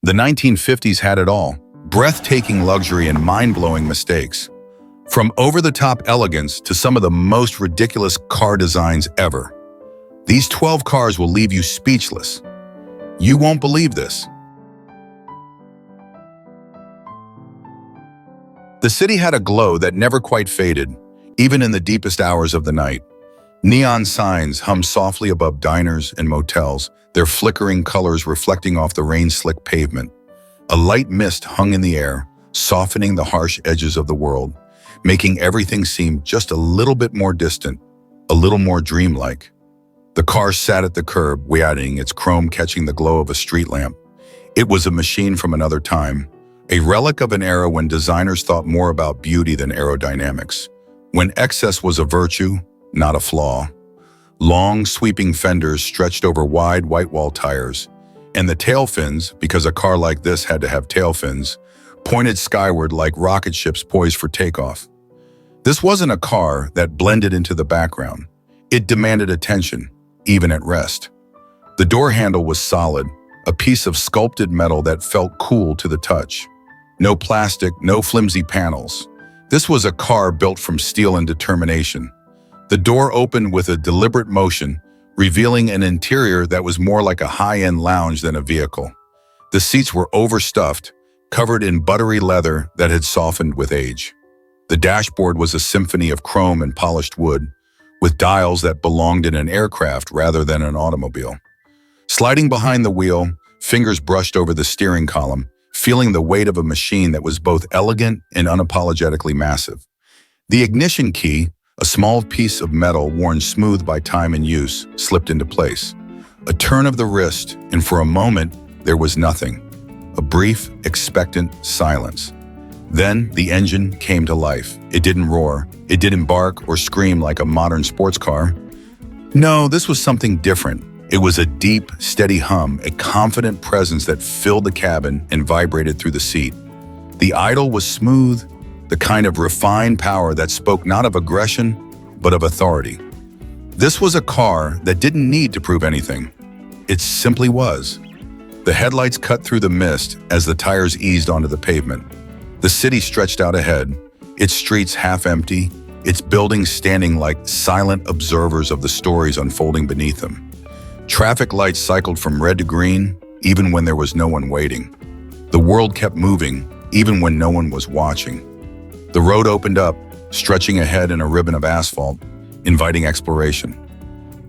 The 1950s had it all: breathtaking luxury and mind-blowing mistakes. From over-the-top elegance to some of the most ridiculous car designs ever. These 12 cars will leave you speechless. You won't believe this. The city had a glow that never quite faded, even in the deepest hours of the night. Neon signs hummed softly above diners and motels, their flickering colors reflecting off the rain-slicked pavement. A light mist hung in the air, softening the harsh edges of the world, making everything seem just a little bit more distant, a little more dreamlike. The car sat at the curb, waiting, its chrome catching the glow of a street lamp. It was a machine from another time, a relic of an era when designers thought more about beauty than aerodynamics, when excess was a virtue, not a flaw. Long, sweeping fenders stretched over wide white-wall tires, and the tail fins, because a car like this had to have tail fins, pointed skyward like rocket ships poised for takeoff. This wasn't a car that blended into the background. It demanded attention, even at rest. The door handle was solid, a piece of sculpted metal that felt cool to the touch. No plastic, no flimsy panels. This was a car built from steel and determination. The door opened with a deliberate motion, revealing an interior that was more like a high-end lounge than a vehicle. The seats were overstuffed, covered in buttery leather that had softened with age. The dashboard was a symphony of chrome and polished wood, with dials that belonged in an aircraft rather than an automobile. Sliding behind the wheel, fingers brushed over the steering column, feeling the weight of a machine that was both elegant and unapologetically massive. The ignition key, a small piece of metal worn smooth by time and use, slipped into place. A turn of the wrist, and for a moment, there was nothing. A brief, expectant silence. Then the engine came to life. It didn't roar. It didn't bark or scream like a modern sports car. No, this was something different. It was a deep, steady hum, a confident presence that filled the cabin and vibrated through the seat. The idle was smooth, the kind of refined power that spoke not of aggression, but of authority. This was a car that didn't need to prove anything. It simply was. The headlights cut through the mist as the tires eased onto the pavement. The city stretched out ahead, its streets half empty, its buildings standing like silent observers of the stories unfolding beneath them. Traffic lights cycled from red to green, even when there was no one waiting. The world kept moving, even when no one was watching. The road opened up, stretching ahead in a ribbon of asphalt, inviting exploration.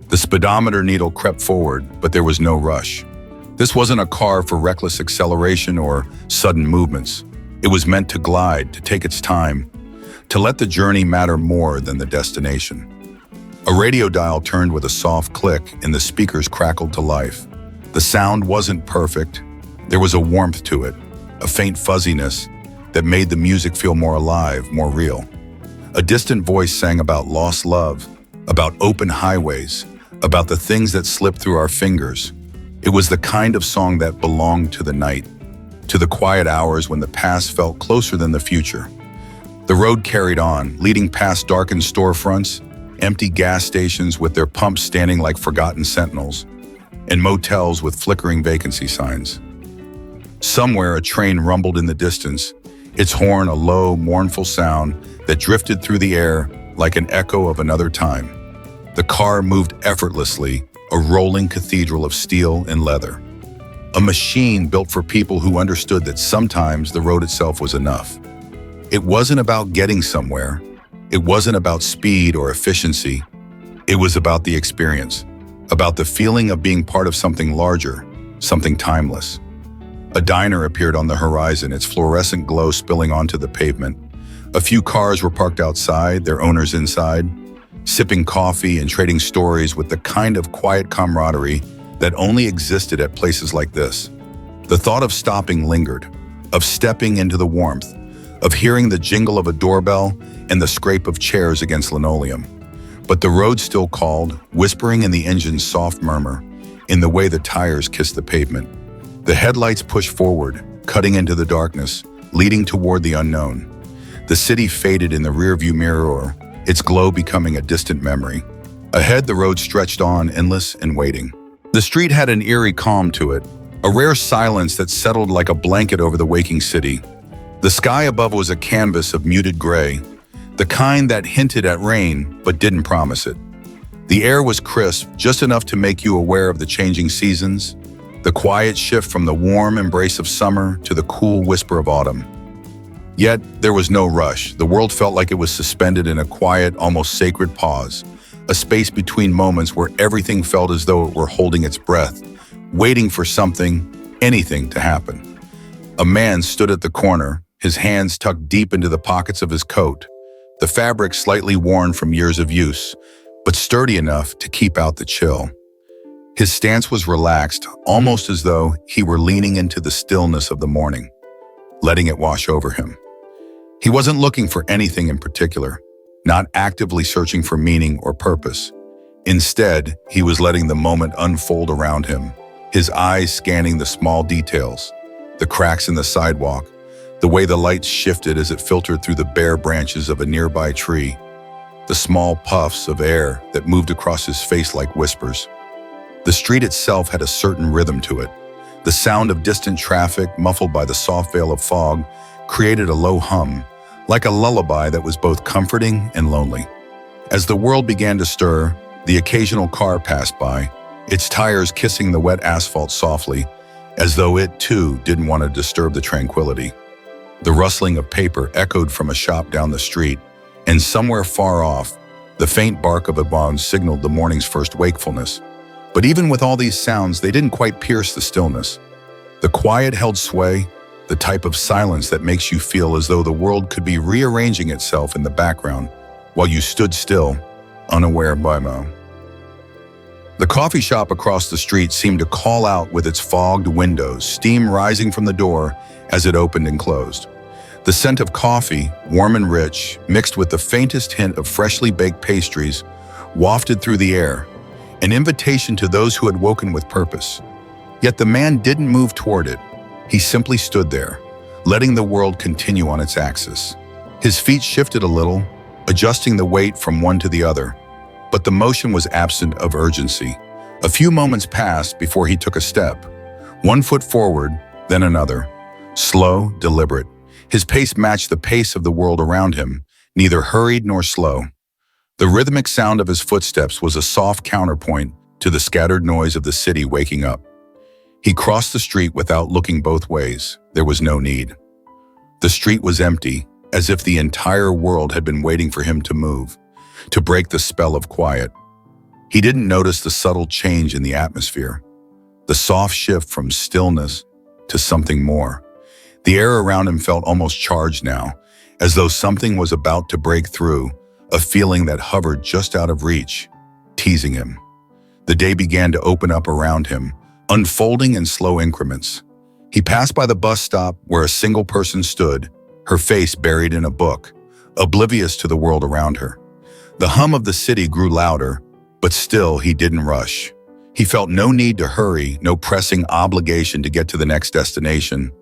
The speedometer needle crept forward, but there was no rush. This wasn't a car for reckless acceleration or sudden movements. It was meant to glide, to take its time, to let the journey matter more than the destination. A radio dial turned with a soft click and the speakers crackled to life. The sound wasn't perfect. There was a warmth to it, a faint fuzziness that made the music feel more alive, more real. A distant voice sang about lost love, about open highways, about the things that slipped through our fingers. It was the kind of song that belonged to the night, to the quiet hours when the past felt closer than the future. The road carried on, leading past darkened storefronts, empty gas stations with their pumps standing like forgotten sentinels, and motels with flickering vacancy signs. Somewhere a train rumbled in the distance, its horn a low, mournful sound that drifted through the air like an echo of another time. The car moved effortlessly, a rolling cathedral of steel and leather. A machine built for people who understood that sometimes the road itself was enough. It wasn't about getting somewhere. It wasn't about speed or efficiency. It was about the experience, about the feeling of being part of something larger, something timeless. A diner appeared on the horizon, its fluorescent glow spilling onto the pavement. A few cars were parked outside, their owners inside, sipping coffee and trading stories with the kind of quiet camaraderie that only existed at places like this. The thought of stopping lingered, of stepping into the warmth, of hearing the jingle of a doorbell and the scrape of chairs against linoleum. But the road still called, whispering in the engine's soft murmur, in the way the tires kissed the pavement. The headlights pushed forward, cutting into the darkness, leading toward the unknown. The city faded in the rearview mirror, its glow becoming a distant memory. Ahead, the road stretched on, endless and waiting. The street had an eerie calm to it, a rare silence that settled like a blanket over the waking city. The sky above was a canvas of muted gray, the kind that hinted at rain but didn't promise it. The air was crisp, just enough to make you aware of the changing seasons, the quiet shift from the warm embrace of summer to the cool whisper of autumn. Yet, there was no rush. The world felt like it was suspended in a quiet, almost sacred pause, a space between moments where everything felt as though it were holding its breath, waiting for something, anything to happen. A man stood at the corner, his hands tucked deep into the pockets of his coat, the fabric slightly worn from years of use, but sturdy enough to keep out the chill. His stance was relaxed, almost as though he were leaning into the stillness of the morning, letting it wash over him. He wasn't looking for anything in particular, not actively searching for meaning or purpose. Instead, he was letting the moment unfold around him, his eyes scanning the small details, the cracks in the sidewalk, the way the lights shifted as it filtered through the bare branches of a nearby tree, the small puffs of air that moved across his face like whispers. The street itself had a certain rhythm to it. The sound of distant traffic, muffled by the soft veil of fog, created a low hum, like a lullaby that was both comforting and lonely. As the world began to stir, the occasional car passed by, its tires kissing the wet asphalt softly, as though it too didn't want to disturb the tranquility. The rustling of paper echoed from a shop down the street, and somewhere far off, the faint bark of a bomb signaled the morning's first wakefulness. But even with all these sounds, they didn't quite pierce the stillness. The quiet held sway, the type of silence that makes you feel as though the world could be rearranging itself in the background while you stood still, unaware by mo. The coffee shop across the street seemed to call out with its fogged windows, steam rising from the door as it opened and closed. The scent of coffee, warm and rich, mixed with the faintest hint of freshly baked pastries, wafted through the air, an invitation to those who had woken with purpose. Yet the man didn't move toward it. He simply stood there, letting the world continue on its axis. His feet shifted a little, adjusting the weight from one to the other, but the motion was absent of urgency. A few moments passed before he took a step, one foot forward, then another, slow, deliberate. His pace matched the pace of the world around him, neither hurried nor slow. The rhythmic sound of his footsteps was a soft counterpoint to the scattered noise of the city waking up. He crossed the street without looking both ways. There was no need. The street was empty, as if the entire world had been waiting for him to move, to break the spell of quiet. He didn't notice the subtle change in the atmosphere, the soft shift from stillness to something more. The air around him felt almost charged now, as though something was about to break through, a feeling that hovered just out of reach, teasing him. The day began to open up around him, unfolding in slow increments. He passed by the bus stop where a single person stood, her face buried in a book, oblivious to the world around her. The hum of the city grew louder, but still he didn't rush. He felt no need to hurry, no pressing obligation to get to the next destination,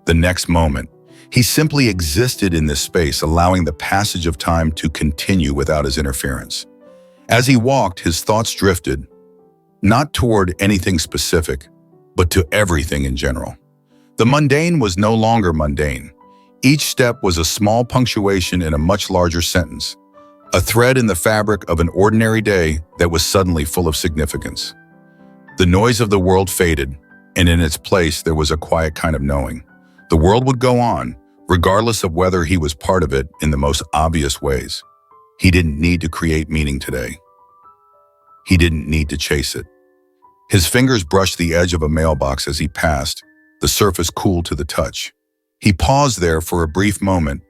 the next moment. He simply existed in this space, allowing the passage of time to continue without his interference. As he walked, his thoughts drifted, not toward anything specific, but to everything in general. The mundane was no longer mundane. Each step was a small punctuation in a much larger sentence, a thread in the fabric of an ordinary day that was suddenly full of significance. The noise of the world faded, and in its place there was a quiet kind of knowing. The world would go on, regardless of whether he was part of it in the most obvious ways. He didn't need to create meaning today. He didn't need to chase it. His fingers brushed the edge of a mailbox as he passed, the surface cool to the touch. He paused there for a brief moment,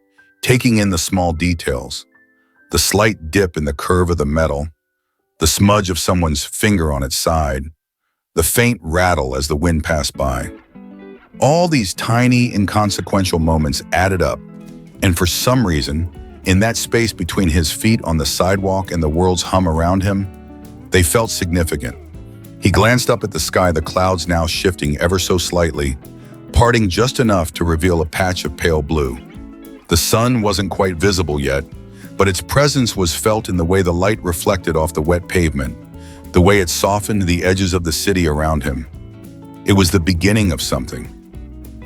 taking in the small details, the slight dip in the curve of the metal, the smudge of someone's finger on its side, the faint rattle as the wind passed by. All these tiny, inconsequential moments added up, and for some reason, in that space between his feet on the sidewalk and the world's hum around him, they felt significant. He glanced up at the sky, the clouds now shifting ever so slightly, parting just enough to reveal a patch of pale blue. The sun wasn't quite visible yet, but its presence was felt in the way the light reflected off the wet pavement, the way it softened the edges of the city around him. It was the beginning of something.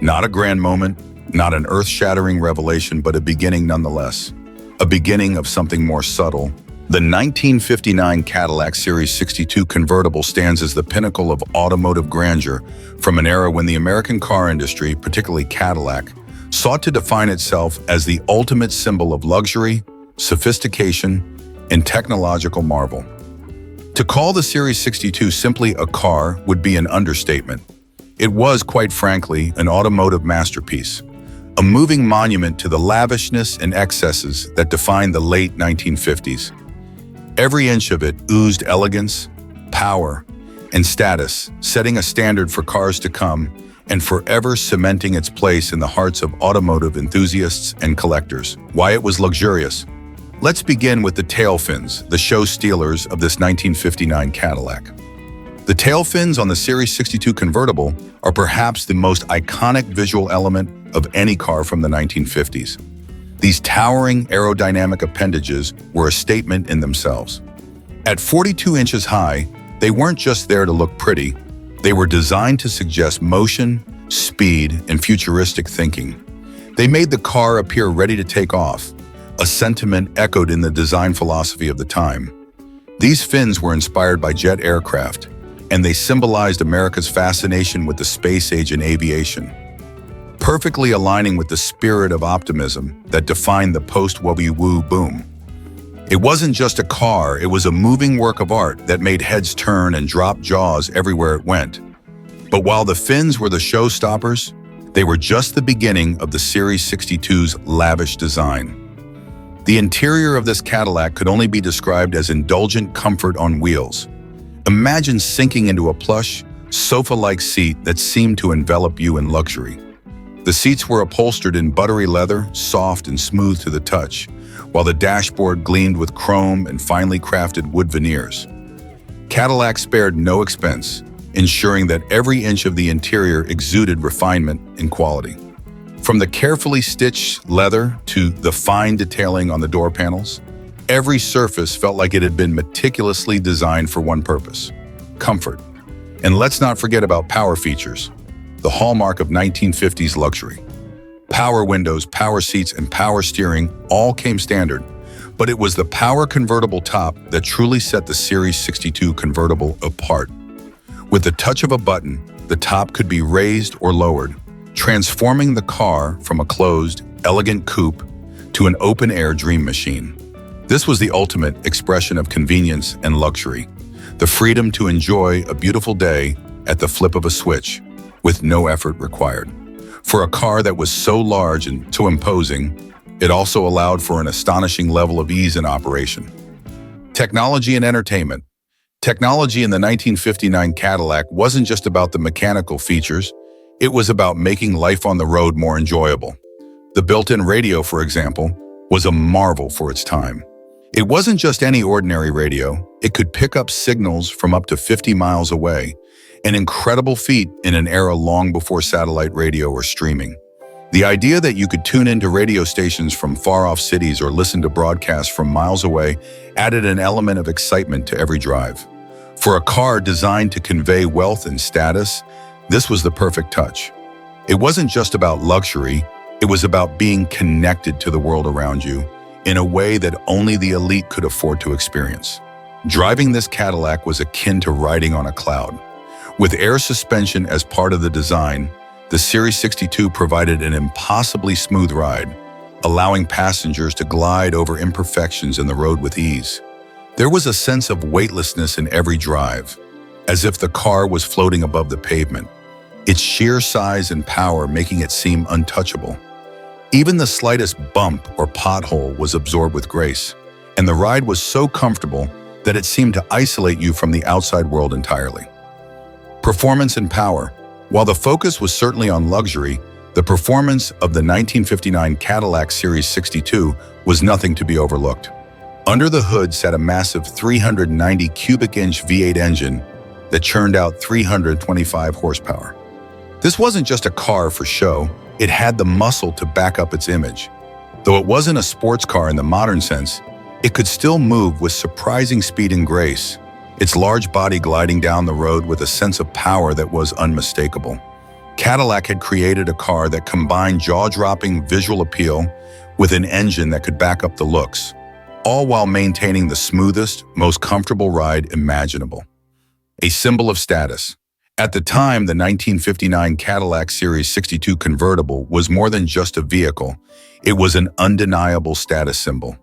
Not a grand moment, not an earth-shattering revelation, but a beginning nonetheless. A beginning of something more subtle. The 1959 Cadillac Series 62 convertible stands as the pinnacle of automotive grandeur from an era when the American car industry, particularly Cadillac, sought to define itself as the ultimate symbol of luxury, sophistication, and technological marvel. To call the Series 62 simply a car would be an understatement. It was, quite frankly, an automotive masterpiece, a moving monument to the lavishness and excesses that defined the late 1950s. Every inch of it oozed elegance, power, and status, setting a standard for cars to come and forever cementing its place in the hearts of automotive enthusiasts and collectors. Why it was luxurious. Let's begin with the tail fins, the show stealers of this 1959 Cadillac. The tail fins on the Series 62 convertible are perhaps the most iconic visual element of any car from the 1950s. These towering aerodynamic appendages were a statement in themselves. At 42 inches high, they weren't just there to look pretty. They were designed to suggest motion, speed, and futuristic thinking. They made the car appear ready to take off, a sentiment echoed in the design philosophy of the time. These fins were inspired by jet aircraft, and they symbolized America's fascination with the space age and aviation, perfectly aligning with the spirit of optimism that defined the post-woo boom. It wasn't just a car, it was a moving work of art that made heads turn and drop jaws everywhere it went. But while the fins were the showstoppers, they were just the beginning of the Series 62's lavish design. The interior of this Cadillac could only be described as indulgent comfort on wheels. Imagine sinking into a plush, sofa-like seat that seemed to envelop you in luxury. The seats were upholstered in buttery leather, soft and smooth to the touch, while the dashboard gleamed with chrome and finely crafted wood veneers. Cadillac spared no expense, ensuring that every inch of the interior exuded refinement and quality. From the carefully stitched leather to the fine detailing on the door panels, every surface felt like it had been meticulously designed for one purpose: comfort. And let's not forget about power features, the hallmark of 1950s luxury. Power windows, power seats, and power steering all came standard, but it was the power convertible top that truly set the Series 62 convertible apart. With the touch of a button, the top could be raised or lowered, transforming the car from a closed, elegant coupe to an open-air dream machine. This was the ultimate expression of convenience and luxury, the freedom to enjoy a beautiful day at the flip of a switch, with no effort required. For a car that was so large and so imposing, it also allowed for an astonishing level of ease in operation. Technology and entertainment. Technology in the 1959 Cadillac wasn't just about the mechanical features, it was about making life on the road more enjoyable. The built-in radio, for example, was a marvel for its time. It wasn't just any ordinary radio, it could pick up signals from up to 50 miles away, an incredible feat in an era long before satellite radio or streaming. The idea that you could tune into radio stations from far-off cities or listen to broadcasts from miles away added an element of excitement to every drive. For a car designed to convey wealth and status, this was the perfect touch. It wasn't just about luxury, it was about being connected to the world around you in a way that only the elite could afford to experience. Driving this Cadillac was akin to riding on a cloud. With air suspension as part of the design, the Series 62 provided an impossibly smooth ride, allowing passengers to glide over imperfections in the road with ease. There was a sense of weightlessness in every drive, as if the car was floating above the pavement, its sheer size and power making it seem untouchable. Even the slightest bump or pothole was absorbed with grace, and the ride was so comfortable that it seemed to isolate you from the outside world entirely. Performance and power. While the focus was certainly on luxury, the performance of the 1959 Cadillac Series 62 was nothing to be overlooked. Under the hood sat a massive 390 cubic inch V8 engine that churned out 325 horsepower. This wasn't just a car for show, it had the muscle to back up its image. Though it wasn't a sports car in the modern sense, it could still move with surprising speed and grace. its large body gliding down the road with a sense of power that was unmistakable. Cadillac had created a car that combined jaw-dropping visual appeal with an engine that could back up the looks, all while maintaining the smoothest, most comfortable ride imaginable. A symbol of status. At the time, the 1959 Cadillac Series 62 convertible was more than just a vehicle. It was an undeniable status symbol.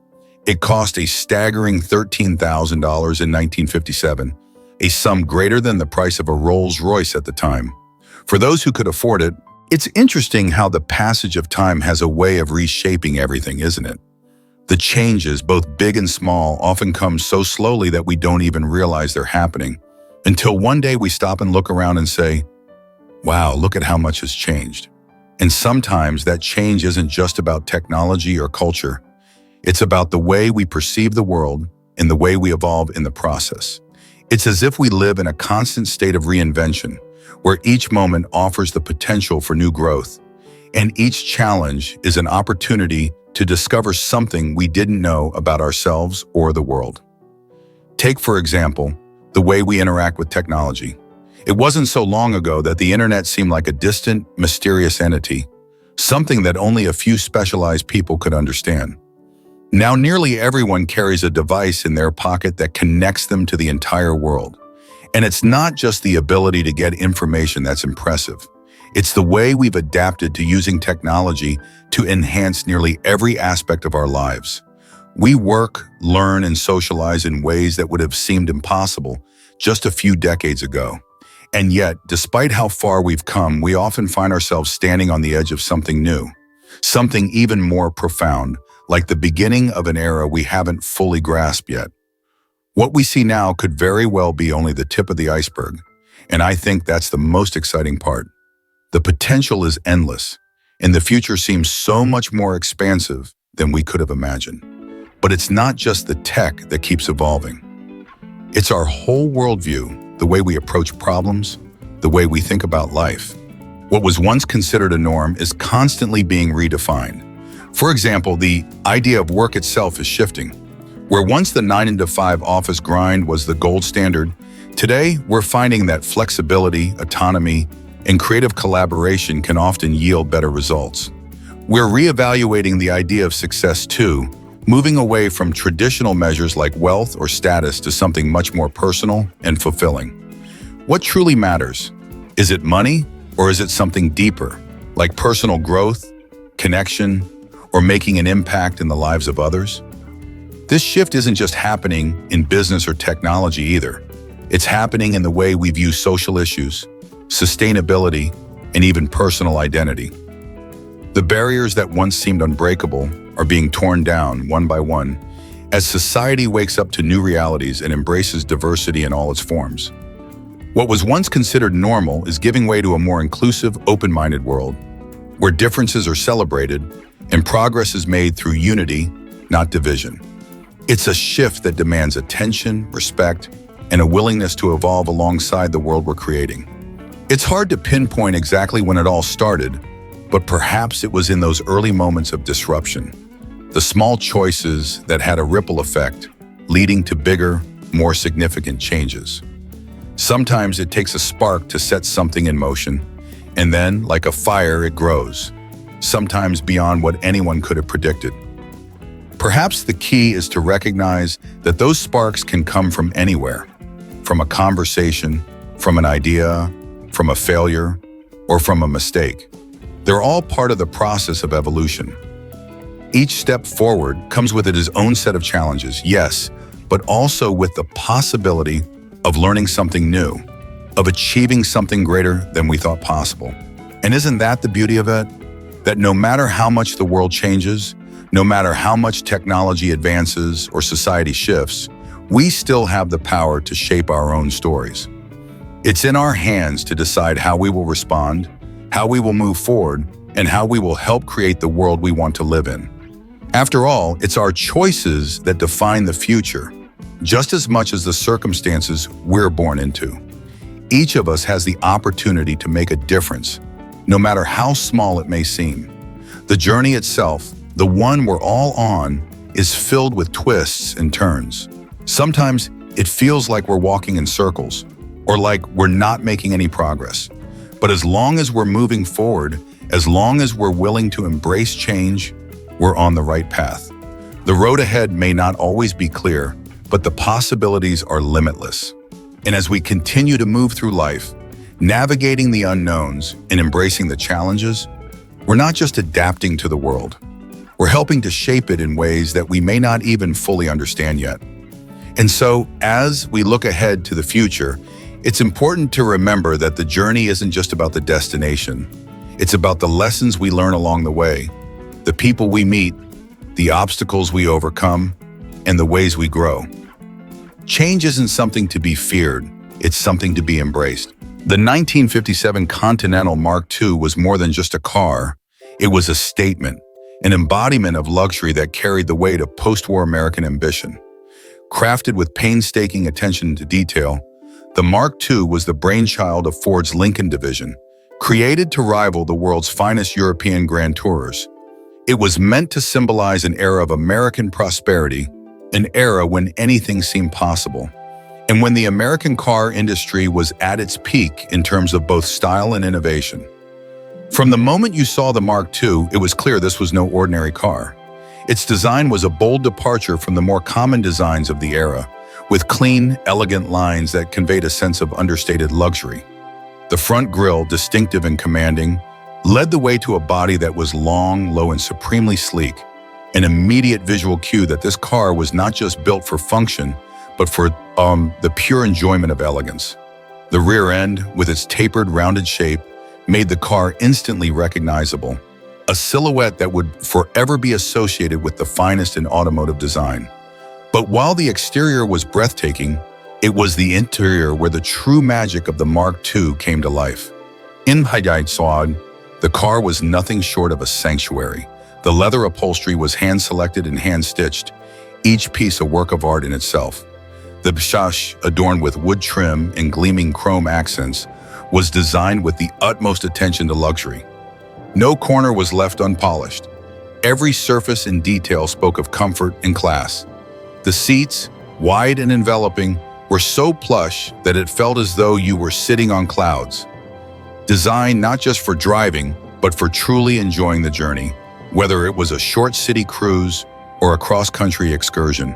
It cost a staggering $13,000 in 1957, a sum greater than the price of a Rolls-Royce at the time. For those who could afford it, it's interesting how the passage of time has a way of reshaping everything, isn't it? The changes, both big and small, often come so slowly that we don't even realize they're happening, until one day we stop and look around and say, wow, look at how much has changed. And sometimes that change isn't just about technology or culture. It's about the way we perceive the world and the way we evolve in the process. It's as if we live in a constant state of reinvention, where each moment offers the potential for new growth, and each challenge is an opportunity to discover something we didn't know about ourselves or the world. Take, for example, the way we interact with technology. It wasn't so long ago that the internet seemed like a distant, mysterious entity, something that only a few specialized people could understand. Now nearly everyone carries a device in their pocket that connects them to the entire world. And it's not just the ability to get information that's impressive. It's the way we've adapted to using technology to enhance nearly every aspect of our lives. We work, learn, and socialize in ways that would have seemed impossible just a few decades ago. And yet, despite how far we've come, we often find ourselves standing on the edge of something new, something even more profound, like the beginning of an era we haven't fully grasped yet. What we see now could very well be only the tip of the iceberg, and I think that's the most exciting part. The potential is endless, and the future seems so much more expansive than we could have imagined. But it's not just the tech that keeps evolving. It's our whole worldview, the way we approach problems, the way we think about life. What was once considered a norm is constantly being redefined. For example, the idea of work itself is shifting. Where once the 9-to-5 office grind was the gold standard, today we're finding that flexibility, autonomy, and creative collaboration can often yield better results. We're reevaluating the idea of success too, moving away from traditional measures like wealth or status to something much more personal and fulfilling. What truly matters? Is it money, or is it something deeper, like personal growth, connection, or making an impact in the lives of others? This shift isn't just happening in business or technology either. It's happening in the way we view social issues, sustainability, and even personal identity. The barriers that once seemed unbreakable are being torn down one by one as society wakes up to new realities and embraces diversity in all its forms. What was once considered normal is giving way to a more inclusive, open-minded world, where differences are celebrated and progress is made through unity, not division. It's a shift that demands attention, respect, and a willingness to evolve alongside the world we're creating. It's hard to pinpoint exactly when it all started, but perhaps it was in those early moments of disruption, the small choices that had a ripple effect, leading to bigger, more significant changes. Sometimes it takes a spark to set something in motion, and then, like a fire, it grows, sometimes beyond what anyone could have predicted. Perhaps the key is to recognize that those sparks can come from anywhere, from a conversation, from an idea, from a failure, or from a mistake. They're all part of the process of evolution. Each step forward comes with its own set of challenges, yes, but also with the possibility of learning something new, of achieving something greater than we thought possible. And isn't that the beauty of it? That no matter how much the world changes, no matter how much technology advances or society shifts, we still have the power to shape our own stories. It's in our hands to decide how we will respond, how we will move forward, and how we will help create the world we want to live in. After all, it's our choices that define the future, just as much as the circumstances we're born into. Each of us has the opportunity to make a difference, no matter how small it may seem. The journey itself, the one we're all on, is filled with twists and turns. Sometimes It feels like we're walking in circles, or like we're not making any progress. But as long as we're moving forward, as long as we're willing to embrace change, we're on the right path. The road ahead may not always be clear, but the possibilities are limitless. And as we continue to move through life, navigating the unknowns and embracing the challenges, we're not just adapting to the world. We're helping to shape it in ways that we may not even fully understand yet. And so, as we look ahead to the future, it's important to remember that the journey isn't just about the destination. It's about the lessons we learn along the way, the people we meet, the obstacles we overcome, and the ways we grow. Change isn't something to be feared, it's something to be embraced. The 1957 Continental Mark II was more than just a car. It was a statement, an embodiment of luxury that carried the weight of post-war American ambition. Crafted with painstaking attention to detail, the Mark II was the brainchild of Ford's Lincoln division, created to rival the world's finest European Grand Tourers. It was meant to symbolize an era of American prosperity, an era when anything seemed possible, and when the American car industry was at its peak in terms of both style and innovation. From the moment you saw the Mark II, it was clear this was no ordinary car. Its design was a bold departure from the more common designs of the era, with clean, elegant lines that conveyed a sense of understated luxury. The front grille, distinctive and commanding, led the way to a body that was long, low, and supremely sleek, an immediate visual cue that this car was not just built for function, but for the pure enjoyment of elegance. The rear end, with its tapered, rounded shape, made the car instantly recognizable, a silhouette that would forever be associated with the finest in automotive design. But while the exterior was breathtaking, it was the interior where the true magic of the Mark II came to life. Inside, the car was nothing short of a sanctuary. The leather upholstery was hand-selected and hand-stitched, each piece a work of art in itself. The bashsh, adorned with wood trim and gleaming chrome accents, was designed with the utmost attention to luxury. No corner was left unpolished. Every surface and detail spoke of comfort and class. The seats, wide and enveloping, were so plush that it felt as though you were sitting on clouds. Designed not just for driving, but for truly enjoying the journey, whether it was a short city cruise or a cross-country excursion.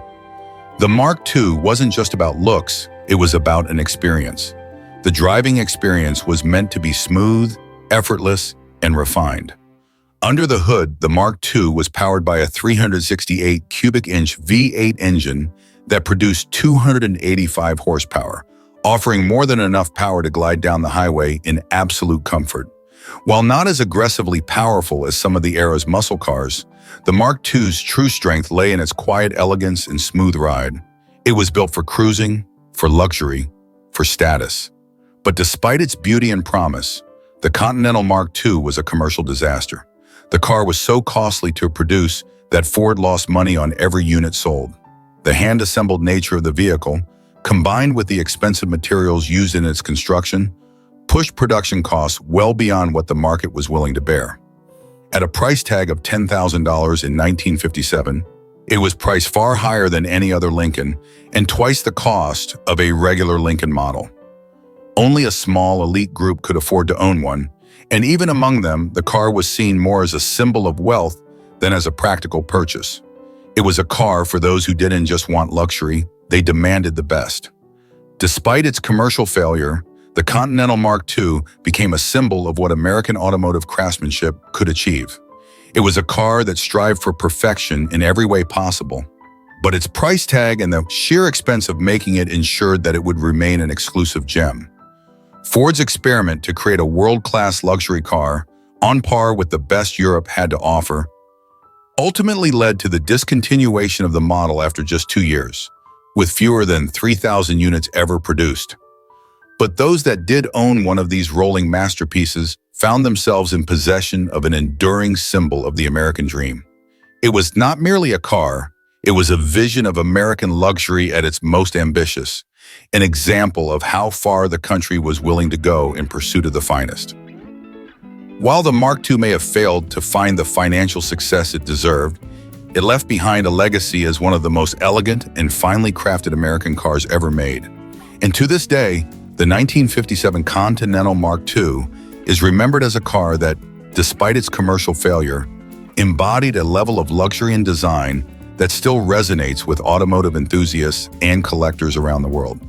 The Mark II wasn't just about looks, it was about an experience. The driving experience was meant to be smooth, effortless, and refined. Under the hood, the Mark II was powered by a 368 cubic inch V8 engine that produced 285 horsepower, offering more than enough power to glide down the highway in absolute comfort. While not as aggressively powerful as some of the era's muscle cars, the Mark II's true strength lay in its quiet elegance and smooth ride. It was built for cruising, for luxury, for status. But despite its beauty and promise, the Continental Mark II was a commercial disaster. The car was so costly to produce that Ford lost money on every unit sold. The hand-assembled nature of the vehicle, combined with the expensive materials used in its construction, pushed production costs well beyond what the market was willing to bear. At a price tag of $10,000 in 1957, it was priced far higher than any other Lincoln and twice the cost of a regular Lincoln model. Only a small elite group could afford to own one, and even among them, the car was seen more as a symbol of wealth than as a practical purchase. It was a car for those who didn't just want luxury, they demanded the best. Despite its commercial failure, the Continental Mark II became a symbol of what American automotive craftsmanship could achieve. It was a car that strived for perfection in every way possible, but its price tag and the sheer expense of making it ensured that it would remain an exclusive gem. Ford's experiment to create a world-class luxury car, on par with the best Europe had to offer, ultimately led to the discontinuation of the model after just 2 years, with fewer than 3,000 units ever produced. But those that did own one of these rolling masterpieces found themselves in possession of an enduring symbol of the American dream. It was not merely a car, it was a vision of American luxury at its most ambitious, an example of how far the country was willing to go in pursuit of the finest. While the Mark II may have failed to find the financial success it deserved, It left behind a legacy as one of the most elegant and finely crafted American cars ever made. And to this day, the 1957 Continental Mark II is remembered as a car that, despite its commercial failure, embodied a level of luxury and design that still resonates with automotive enthusiasts and collectors around the world.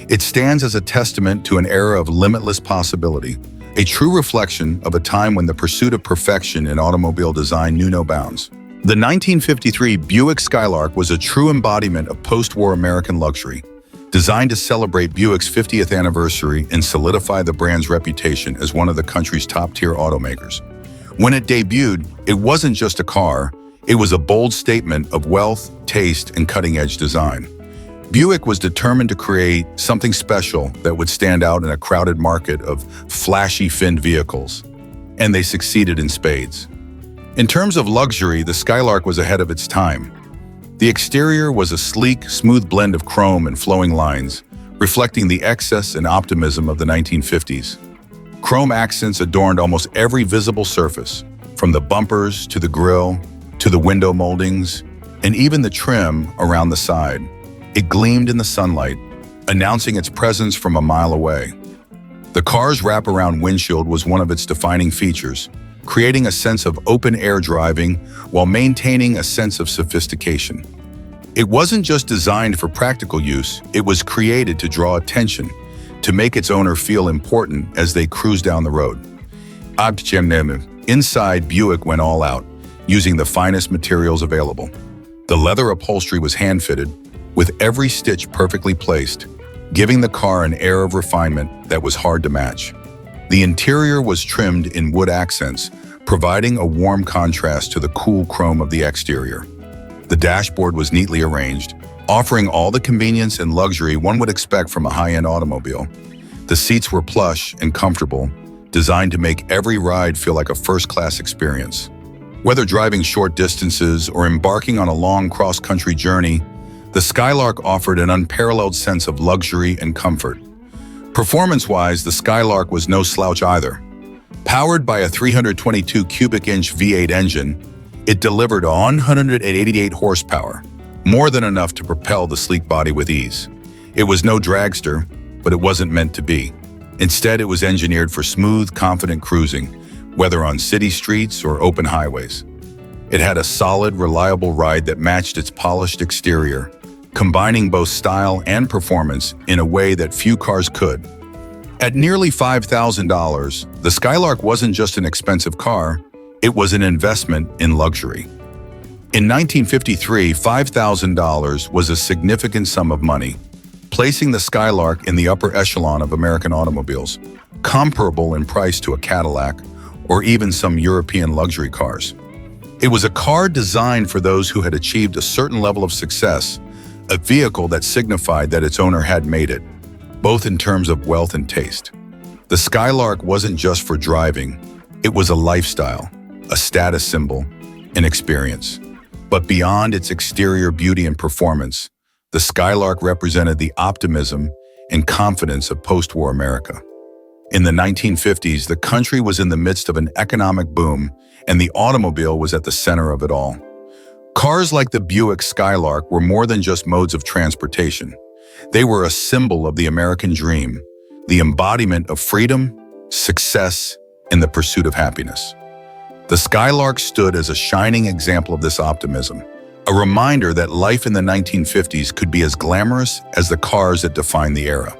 It stands as a testament to an era of limitless possibility, a true reflection of a time when the pursuit of perfection in automobile design knew no bounds. The 1953 Buick Skylark was a true embodiment of post-war American luxury, designed to celebrate Buick's 50th anniversary and solidify the brand's reputation as one of the country's top-tier automakers. When it debuted, it wasn't just a car, it was a bold statement of wealth, taste, and cutting-edge design. Buick was determined to create something special that would stand out in a crowded market of flashy finned vehicles, and they succeeded in spades. In terms of luxury, the Skylark was ahead of its time. The exterior was a sleek, smooth blend of chrome and flowing lines, reflecting the excess and optimism of the 1950s. Chrome accents adorned almost every visible surface, from the bumpers to the grille, to the window moldings, and even the trim around the side. It gleamed in the sunlight, announcing its presence from a mile away. The car's wraparound windshield was one of its defining features, creating a sense of open-air driving while maintaining a sense of sophistication. It wasn't just designed for practical use, it was created to draw attention, to make its owner feel important as they cruised down the road. Inside, Buick went all out, using the finest materials available. The leather upholstery was hand-fitted, with every stitch perfectly placed, giving the car an air of refinement that was hard to match. The interior was trimmed in wood accents, providing a warm contrast to the cool chrome of the exterior. The dashboard was neatly arranged, offering all the convenience and luxury one would expect from a high-end automobile. The seats were plush and comfortable, designed to make every ride feel like a first-class experience. Whether driving short distances or embarking on a long cross-country journey, the Skylark offered an unparalleled sense of luxury and comfort. Performance-wise, the Skylark was no slouch either. Powered by a 322 cubic inch V8 engine, it delivered 188 horsepower, more than enough to propel the sleek body with ease. It was no dragster, but it wasn't meant to be. Instead, it was engineered for smooth, confident cruising, whether on city streets or open highways. It had a solid, reliable ride that matched its polished exterior, combining both style and performance in a way that few cars could. At nearly $5,000, the Skylark wasn't just an expensive car, it was an investment in luxury. In 1953, $5,000 was a significant sum of money, placing the Skylark in the upper echelon of American automobiles, comparable in price to a Cadillac or even some European luxury cars. It was a car designed for those who had achieved a certain level of success, a vehicle that signified that its owner had made it, both in terms of wealth and taste. The Skylark wasn't just for driving, it was a lifestyle, a status symbol, an experience. But beyond its exterior beauty and performance, the Skylark represented the optimism and confidence of post-war America. In the 1950s, the country was in the midst of an economic boom, and the automobile was at the center of it all. Cars like the Buick Skylark were more than just modes of transportation. They were a symbol of the American dream, the embodiment of freedom, success, and the pursuit of happiness. The Skylark stood as a shining example of this optimism, a reminder that life in the 1950s could be as glamorous as the cars that defined the era.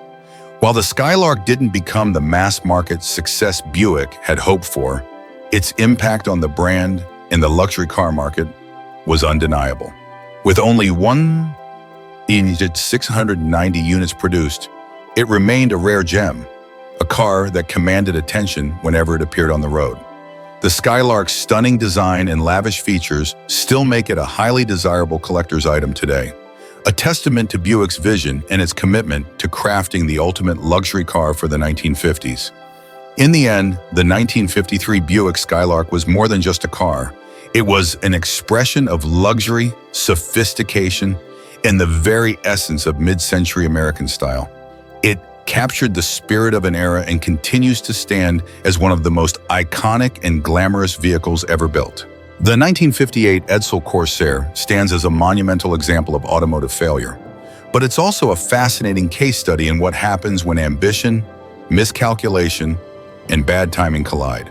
While the Skylark didn't become the mass-market success Buick had hoped for, its impact on the brand and the luxury car market was undeniable. With only 690 units produced, it remained a rare gem, a car that commanded attention whenever it appeared on the road. The Skylark's stunning design and lavish features still make it a highly desirable collector's item today, a testament to Buick's vision and its commitment to crafting the ultimate luxury car for the 1950s. In the end, the 1953 Buick Skylark was more than just a car. It was an expression of luxury, sophistication, and the very essence of mid-century American style. It captured the spirit of an era and continues to stand as one of the most iconic and glamorous vehicles ever built. The 1958 Edsel Corsair stands as a monumental example of automotive failure, but it's also a fascinating case study in what happens when ambition, miscalculation, and bad timing collide.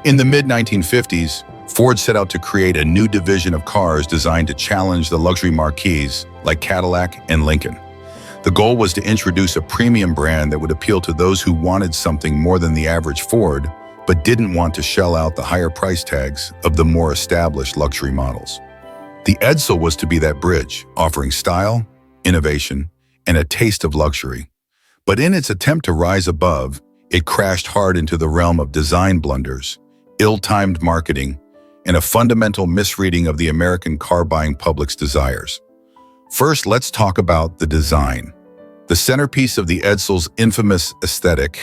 In the mid-1950s, Ford set out to create a new division of cars designed to challenge the luxury marques like Cadillac and Lincoln. The goal was to introduce a premium brand that would appeal to those who wanted something more than the average Ford, but didn't want to shell out the higher price tags of the more established luxury models. The Edsel was to be that bridge, offering style, innovation, and a taste of luxury. But in its attempt to rise above, it crashed hard into the realm of design blunders, ill-timed marketing, and a fundamental misreading of the American car-buying public's desires. First, let's talk about the design. The centerpiece of the Edsel's infamous aesthetic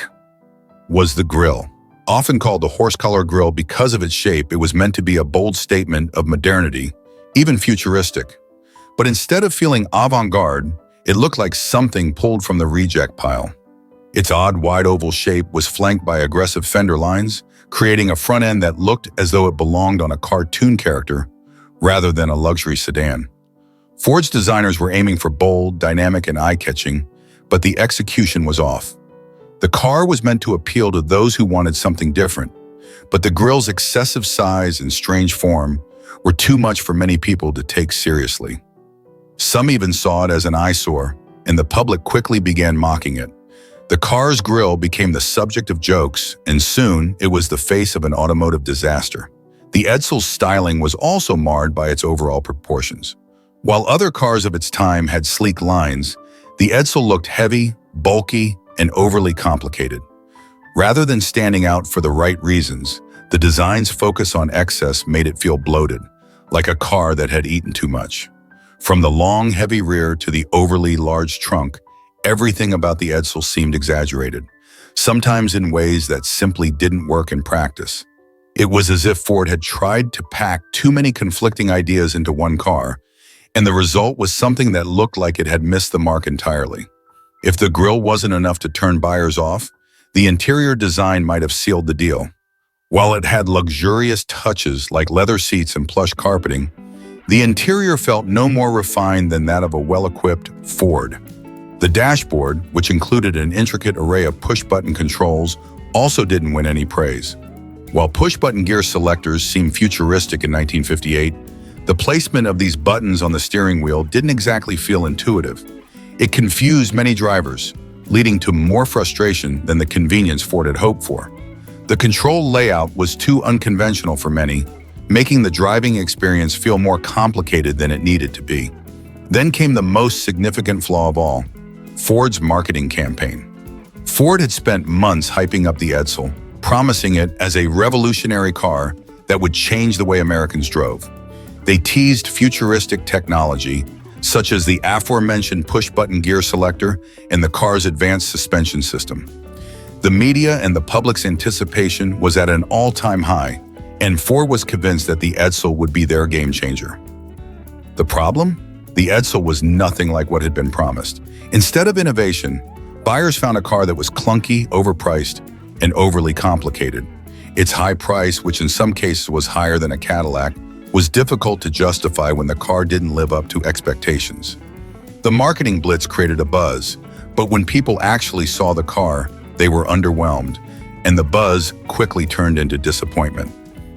was the grille. Often called the horse-collar grille because of its shape, it was meant to be a bold statement of modernity, even futuristic. But instead of feeling avant-garde, it looked like something pulled from the reject pile. Its odd, wide-oval shape was flanked by aggressive fender lines, creating a front end that looked as though it belonged on a cartoon character rather than a luxury sedan. Ford's designers were aiming for bold, dynamic, and eye-catching, but the execution was off. The car was meant to appeal to those who wanted something different, but the grille's excessive size and strange form were too much for many people to take seriously. Some even saw it as an eyesore, and the public quickly began mocking it. The car's grille became the subject of jokes, and soon it was the face of an automotive disaster. The Edsel's styling was also marred by its overall proportions. While other cars of its time had sleek lines, the Edsel looked heavy, bulky, and overly complicated. Rather than standing out for the right reasons, the design's focus on excess made it feel bloated, like a car that had eaten too much. From the long, heavy rear to the overly large trunk, everything about the Edsel seemed exaggerated, sometimes in ways that simply didn't work in practice. It was as if Ford had tried to pack too many conflicting ideas into one car, and the result was something that looked like it had missed the mark entirely. If the grille wasn't enough to turn buyers off, the interior design might have sealed the deal. While it had luxurious touches like leather seats and plush carpeting, the interior felt no more refined than that of a well-equipped Ford. The dashboard, which included an intricate array of push-button controls, also didn't win any praise. While push-button gear selectors seemed futuristic in 1958, the placement of these buttons on the steering wheel didn't exactly feel intuitive. It confused many drivers, leading to more frustration than the convenience Ford had hoped for. The control layout was too unconventional for many, making the driving experience feel more complicated than it needed to be. Then came the most significant flaw of all, Ford's marketing campaign. Ford had spent months hyping up the Edsel, promising it as a revolutionary car that would change the way Americans drove. They teased futuristic technology, such as the aforementioned push-button gear selector and the car's advanced suspension system. The media and the public's anticipation was at an all-time high, and Ford was convinced that the Edsel would be their game-changer. The problem? The Edsel was nothing like what had been promised. Instead of innovation, buyers found a car that was clunky, overpriced, and overly complicated. Its high price, which in some cases was higher than a Cadillac, was difficult to justify when the car didn't live up to expectations. The marketing blitz created a buzz, but when people actually saw the car, they were underwhelmed, and the buzz quickly turned into disappointment.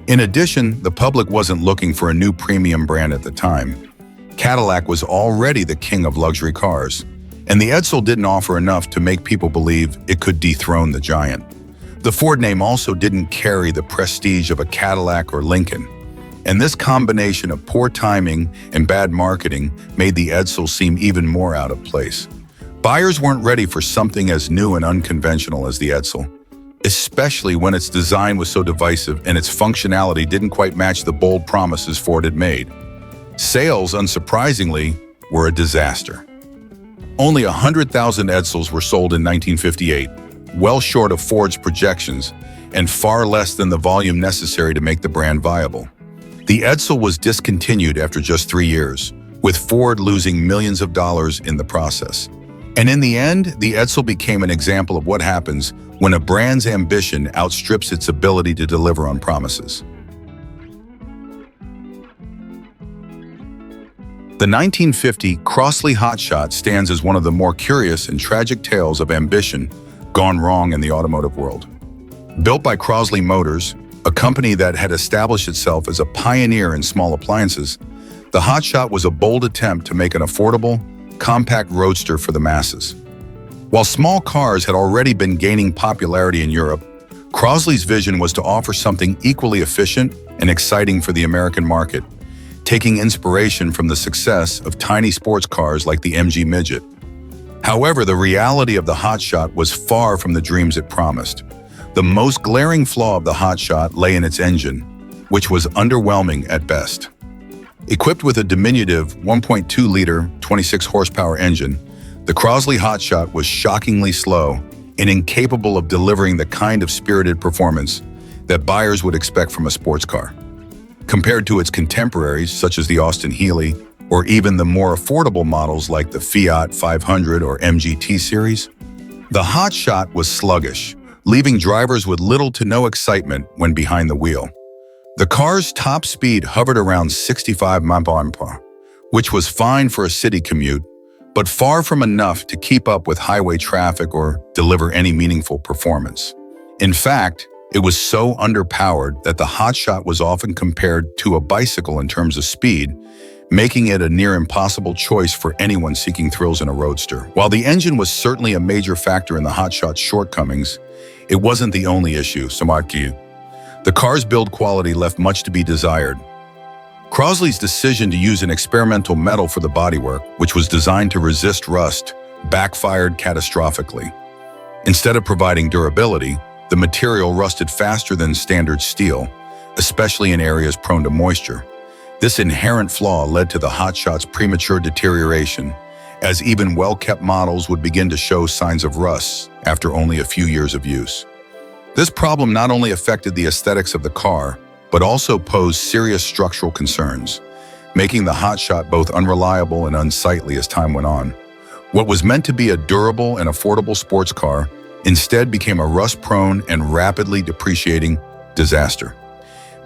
In addition, the public wasn't looking for a new premium brand at the time. Cadillac was already the king of luxury cars, and the Edsel didn't offer enough to make people believe it could dethrone the giant. The Ford name also didn't carry the prestige of a Cadillac or Lincoln, and this combination of poor timing and bad marketing made the Edsel seem even more out of place. Buyers weren't ready for something as new and unconventional as the Edsel, especially when its design was so divisive and its functionality didn't quite match the bold promises Ford had made. Sales, unsurprisingly, were a disaster. Only 100,000 Edsels were sold in 1958, well short of Ford's projections and far less than the volume necessary to make the brand viable. The Edsel was discontinued after just 3 years, with Ford losing millions of dollars in the process. And in the end, the Edsel became an example of what happens when a brand's ambition outstrips its ability to deliver on promises. The 1950 Crosley Hot Shot stands as one of the more curious and tragic tales of ambition gone wrong in the automotive world. Built by Crosley Motors, a company that had established itself as a pioneer in small appliances, the Hot Shot was a bold attempt to make an affordable, compact roadster for the masses. While small cars had already been gaining popularity in Europe, Crosley's vision was to offer something equally efficient and exciting for the American market, taking inspiration from the success of tiny sports cars like the King Midget. However, the reality of the Hot Shot was far from the dreams it promised. The most glaring flaw of the Hot Shot lay in its engine, which was underwhelming at best. Equipped with a diminutive 1.2-liter, 26-horsepower engine, the Crosley Hot Shot was shockingly slow and incapable of delivering the kind of spirited performance that buyers would expect from a sports car. Compared to its contemporaries, such as the Austin Healey, or even the more affordable models like the Fiat 500 or MGT series, the Hot Shot was sluggish, leaving drivers with little to no excitement when behind the wheel. The car's top speed hovered around 65 mph, which was fine for a city commute, but far from enough to keep up with highway traffic or deliver any meaningful performance. In fact, it was so underpowered that the Hot Shot was often compared to a bicycle in terms of speed, making it a near impossible choice for anyone seeking thrills in a roadster. While the engine was certainly a major factor in the Hot Shot's shortcomings, it wasn't the only issue. The car's build quality left much to be desired. Crosley's decision to use an experimental metal for the bodywork, which was designed to resist rust, backfired catastrophically. Instead of providing durability, the material rusted faster than standard steel, especially in areas prone to moisture. This inherent flaw led to the Hot Shot's premature deterioration, as even well-kept models would begin to show signs of rust after only a few years of use. This problem not only affected the aesthetics of the car, but also posed serious structural concerns, making the Hot Shot both unreliable and unsightly as time went on. What was meant to be a durable and affordable sports car instead became a rust-prone and rapidly depreciating disaster.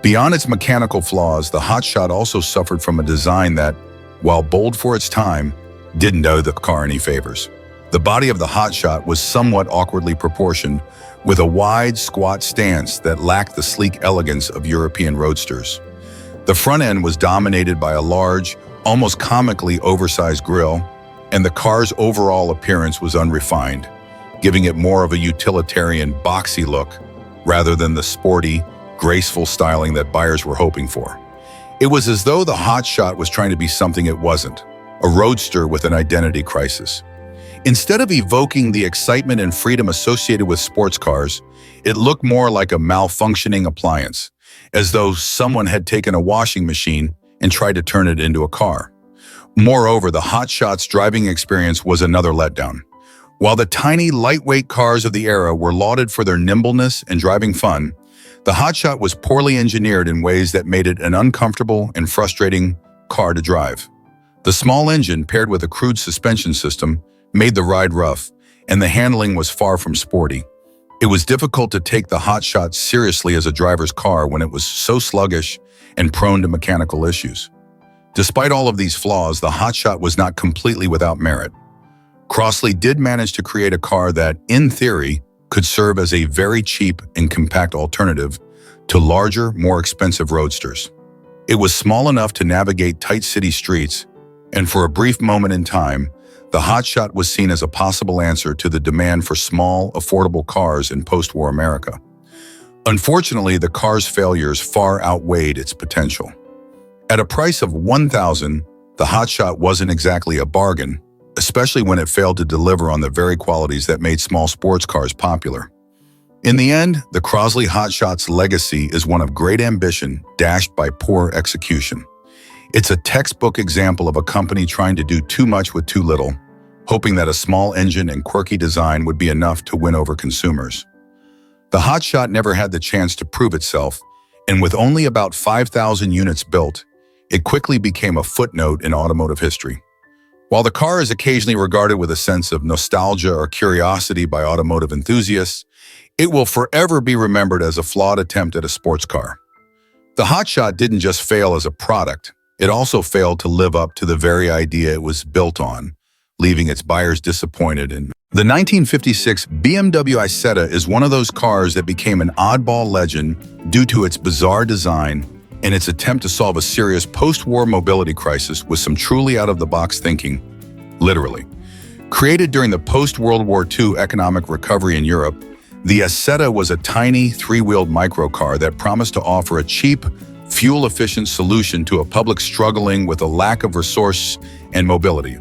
Beyond its mechanical flaws, the Hot Shot also suffered from a design that, while bold for its time, didn't do the car any favors. The body of the Hot Shot was somewhat awkwardly proportioned, with a wide, squat stance that lacked the sleek elegance of European roadsters. The front end was dominated by a large, almost comically oversized grille, and the car's overall appearance was unrefined, giving it more of a utilitarian, boxy look rather than the sporty, graceful styling that buyers were hoping for. It was as though the Hot Shot was trying to be something it wasn't, a roadster with an identity crisis. Instead of evoking the excitement and freedom associated with sports cars, it looked more like a malfunctioning appliance, as though someone had taken a washing machine and tried to turn it into a car. Moreover, the Hot Shot's driving experience was another letdown. While the tiny, lightweight cars of the era were lauded for their nimbleness and driving fun, the Hot Shot was poorly engineered in ways that made it an uncomfortable and frustrating car to drive. The small engine, paired with a crude suspension system, made the ride rough, and the handling was far from sporty. It was difficult to take the Hot Shot seriously as a driver's car when it was so sluggish and prone to mechanical issues. Despite all of these flaws, the Hot Shot was not completely without merit. Crosley did manage to create a car that, in theory, could serve as a very cheap and compact alternative to larger, more expensive roadsters. It was small enough to navigate tight city streets, and for a brief moment in time, the Hot Shot was seen as a possible answer to the demand for small, affordable cars in post-war America. Unfortunately, the car's failures far outweighed its potential. At a price of $1,000, the Hot Shot wasn't exactly a bargain, especially when it failed to deliver on the very qualities that made small sports cars popular. In the end, the Crosley Hot Shot's legacy is one of great ambition dashed by poor execution. It's a textbook example of a company trying to do too much with too little, hoping that a small engine and quirky design would be enough to win over consumers. The Hot Shot never had the chance to prove itself, and with only about 5,000 units built, it quickly became a footnote in automotive history. While the car is occasionally regarded with a sense of nostalgia or curiosity by automotive enthusiasts, it will forever be remembered as a flawed attempt at a sports car. The Hot Shot didn't just fail as a product, It also failed to live up to the very idea it was built on, leaving its buyers disappointed. And the 1956 BMW Isetta is one of those cars that became an oddball legend due to its bizarre design and its attempt to solve a serious post-war mobility crisis with some truly out-of-the-box thinking, literally. Created during the post-World War II economic recovery in Europe, the Isetta was a tiny, three-wheeled microcar that promised to offer a cheap, fuel-efficient solution to a public struggling with a lack of resource and mobility.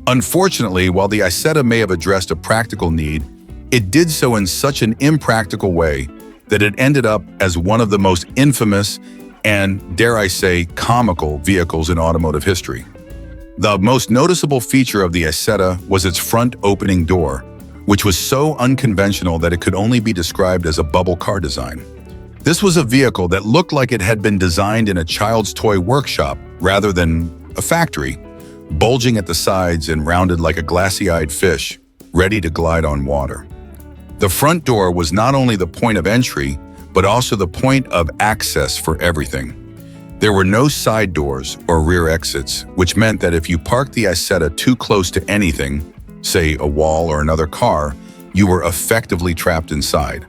Unfortunately, while the Isetta may have addressed a practical need, it did so in such an impractical way that it ended up as one of the most infamous and, dare I say, comical vehicles in automotive history. The most noticeable feature of the Isetta was its front opening door, which was so unconventional that it could only be described as a bubble car design. This was a vehicle that looked like it had been designed in a child's toy workshop rather than a factory, bulging at the sides and rounded like a glassy-eyed fish, ready to glide on water. The front door was not only the point of entry, but also the point of access for everything. There were no side doors or rear exits, which meant that if you parked the Isetta too close to anything, say a wall or another car, you were effectively trapped inside.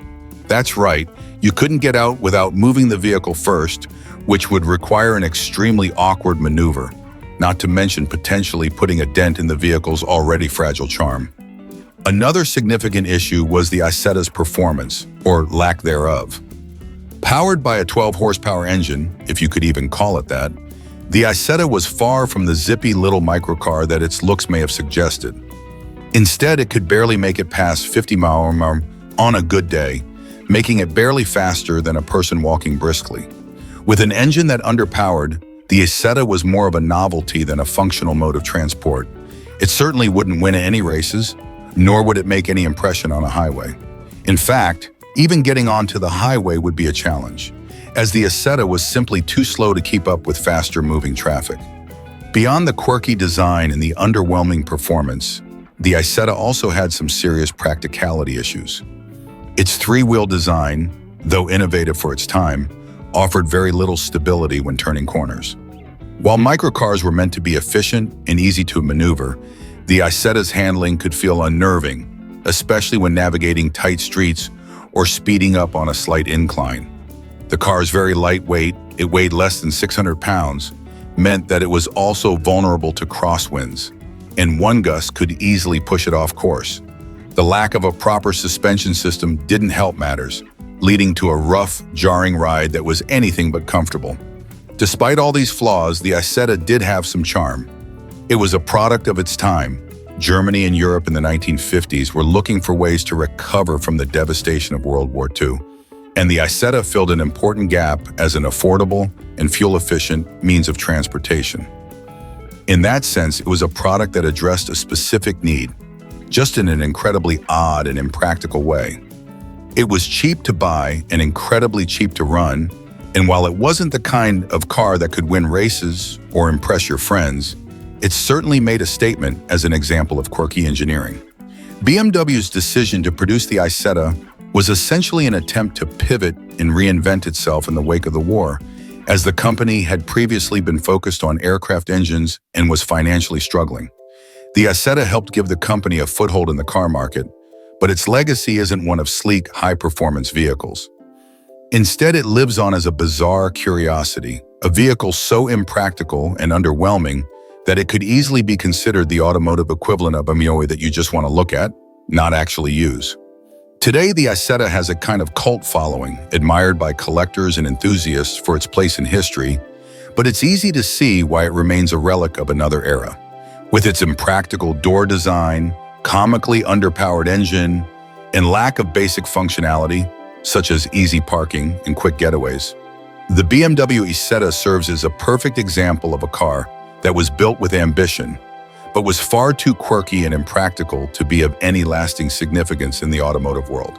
That's right, you couldn't get out without moving the vehicle first, which would require an extremely awkward maneuver, not to mention potentially putting a dent in the vehicle's already fragile charm. Another significant issue was the Isetta's performance, or lack thereof. Powered by a 12-horsepower engine, if you could even call it that, the Isetta was far from the zippy little microcar that its looks may have suggested. Instead, it could barely make it past 50 miles per hour on a good day, making it barely faster than a person walking briskly. With an engine that underpowered, the Isetta was more of a novelty than a functional mode of transport. It certainly wouldn't win any races, nor would it make any impression on a highway. In fact, even getting onto the highway would be a challenge, as the Isetta was simply too slow to keep up with faster-moving traffic. Beyond the quirky design and the underwhelming performance, the Isetta also had some serious practicality issues. Its three-wheel design, though innovative for its time, offered very little stability when turning corners. While microcars were meant to be efficient and easy to maneuver, the Isetta's handling could feel unnerving, especially when navigating tight streets or speeding up on a slight incline. The car's very lightweight, it weighed less than 600 pounds, meant that it was also vulnerable to crosswinds, and one gust could easily push it off course. The lack of a proper suspension system didn't help matters, leading to a rough, jarring ride that was anything but comfortable. Despite all these flaws, the Isetta did have some charm. It was a product of its time. Germany and Europe in the 1950s were looking for ways to recover from the devastation of World War II, and the Isetta filled an important gap as an affordable and fuel-efficient means of transportation. In that sense, it was a product that addressed a specific need, just in an incredibly odd and impractical way. It was cheap to buy and incredibly cheap to run, and while it wasn't the kind of car that could win races or impress your friends, it certainly made a statement as an example of quirky engineering. BMW's decision to produce the Isetta was essentially an attempt to pivot and reinvent itself in the wake of the war, as the company had previously been focused on aircraft engines and was financially struggling. The Isetta helped give the company a foothold in the car market, but its legacy isn't one of sleek, high-performance vehicles. Instead, it lives on as a bizarre curiosity, a vehicle so impractical and underwhelming that it could easily be considered the automotive equivalent of a Mio that you just want to look at, not actually use. Today, the Isetta has a kind of cult following, admired by collectors and enthusiasts for its place in history, but it's easy to see why it remains a relic of another era. With its impractical door design, comically underpowered engine, and lack of basic functionality, such as easy parking and quick getaways, the BMW Isetta serves as a perfect example of a car that was built with ambition, but was far too quirky and impractical to be of any lasting significance in the automotive world.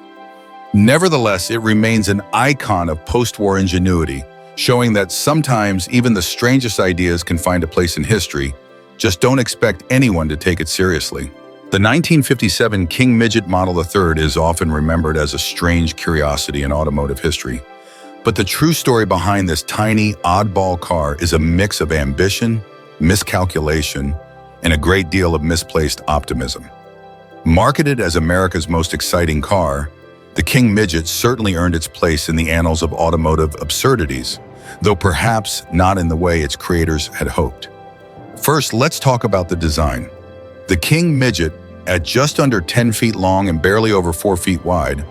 Nevertheless, it remains an icon of post-war ingenuity, showing that sometimes even the strangest ideas can find a place in history. Just don't expect anyone to take it seriously. The 1957 King Midget Model III is often remembered as a strange curiosity in automotive history, But the true story behind this tiny, oddball car is a mix of ambition, miscalculation, and a great deal of misplaced optimism. Marketed as America's most exciting car, the King Midget certainly earned its place in the annals of automotive absurdities, though perhaps not in the way its creators had hoped. First, let's talk about the design. The King Midget, at just under 10 feet long and barely over 4 feet wide,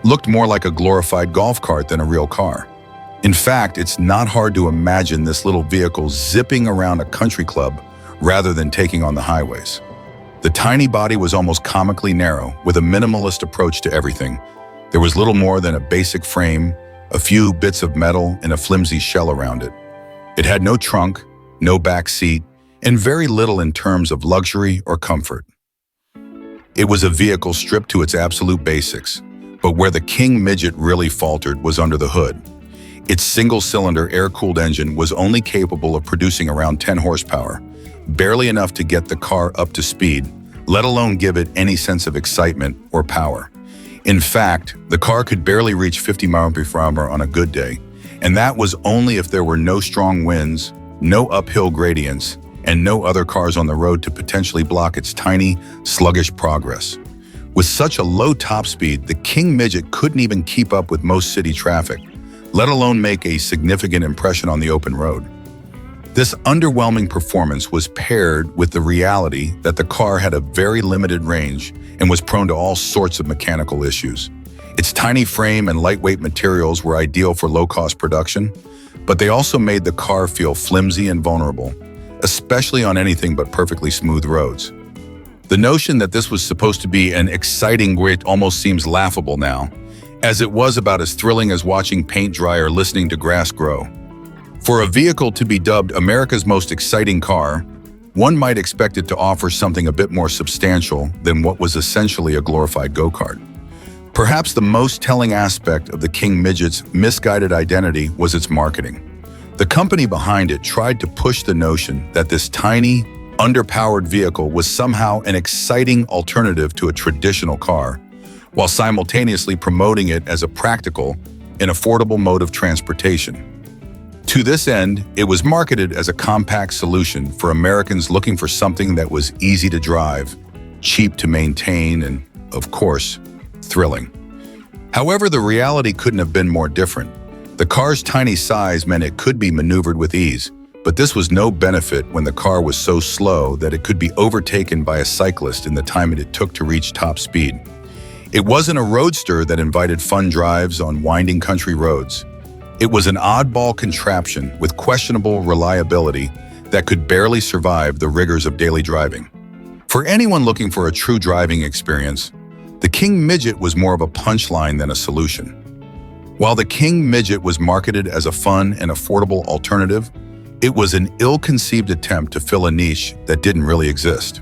looked more like a glorified golf cart than a real car. In fact, it's not hard to imagine this little vehicle zipping around a country club rather than taking on the highways. The tiny body was almost comically narrow, with a minimalist approach to everything. There was little more than a basic frame, a few bits of metal, and a flimsy shell around it. It had no trunk, no back seat, and very little in terms of luxury or comfort. It was a vehicle stripped to its absolute basics, but where the King Midget really faltered was under the hood. Its single-cylinder air-cooled engine was only capable of producing around 10 horsepower, barely enough to get the car up to speed, let alone give it any sense of excitement or power. In fact, the car could barely reach 50 miles per hour on a good day, and that was only if there were no strong winds, no uphill gradients, and no other cars on the road to potentially block its tiny, sluggish progress. With such a low top speed, the King Midget couldn't even keep up with most city traffic, let alone make a significant impression on the open road. This underwhelming performance was paired with the reality that the car had a very limited range and was prone to all sorts of mechanical issues. Its tiny frame and lightweight materials were ideal for low-cost production, but they also made the car feel flimsy and vulnerable, especially on anything but perfectly smooth roads. The notion that this was supposed to be an exciting race almost seems laughable now, as it was about as thrilling as watching paint dry or listening to grass grow. For a vehicle to be dubbed America's most exciting car, one might expect it to offer something a bit more substantial than what was essentially a glorified go-kart. Perhaps the most telling aspect of the King Midget's misguided identity was its marketing. The company behind it tried to push the notion that this tiny, underpowered vehicle was somehow an exciting alternative to a traditional car, while simultaneously promoting it as a practical and affordable mode of transportation. To this end, it was marketed as a compact solution for Americans looking for something that was easy to drive, cheap to maintain, and, of course, thrilling. However, the reality couldn't have been more different. The car's tiny size meant it could be maneuvered with ease, but this was no benefit when the car was so slow that it could be overtaken by a cyclist in the time it took to reach top speed. It wasn't a roadster that invited fun drives on winding country roads. It was an oddball contraption with questionable reliability that could barely survive the rigors of daily driving. For anyone looking for a true driving experience, the King Midget was more of a punchline than a solution. While the King Midget was marketed as a fun and affordable alternative, it was an ill-conceived attempt to fill a niche that didn't really exist.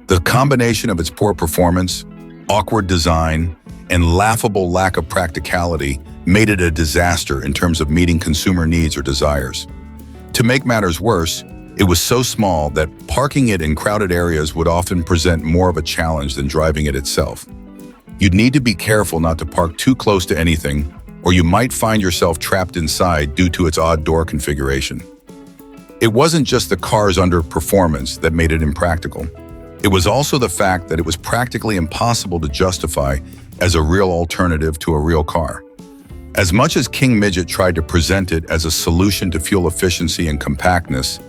The combination of its poor performance, awkward design, and laughable lack of practicality made it a disaster in terms of meeting consumer needs or desires. To make matters worse, it was so small that parking it in crowded areas would often present more of a challenge than driving it itself. You'd need to be careful not to park too close to anything, or you might find yourself trapped inside due to its odd door configuration. It wasn't just the car's underperformance that made it impractical. It was also the fact that it was practically impossible to justify as a real alternative to a real car. As much as King Midget tried to present it as a solution to fuel efficiency and compactness,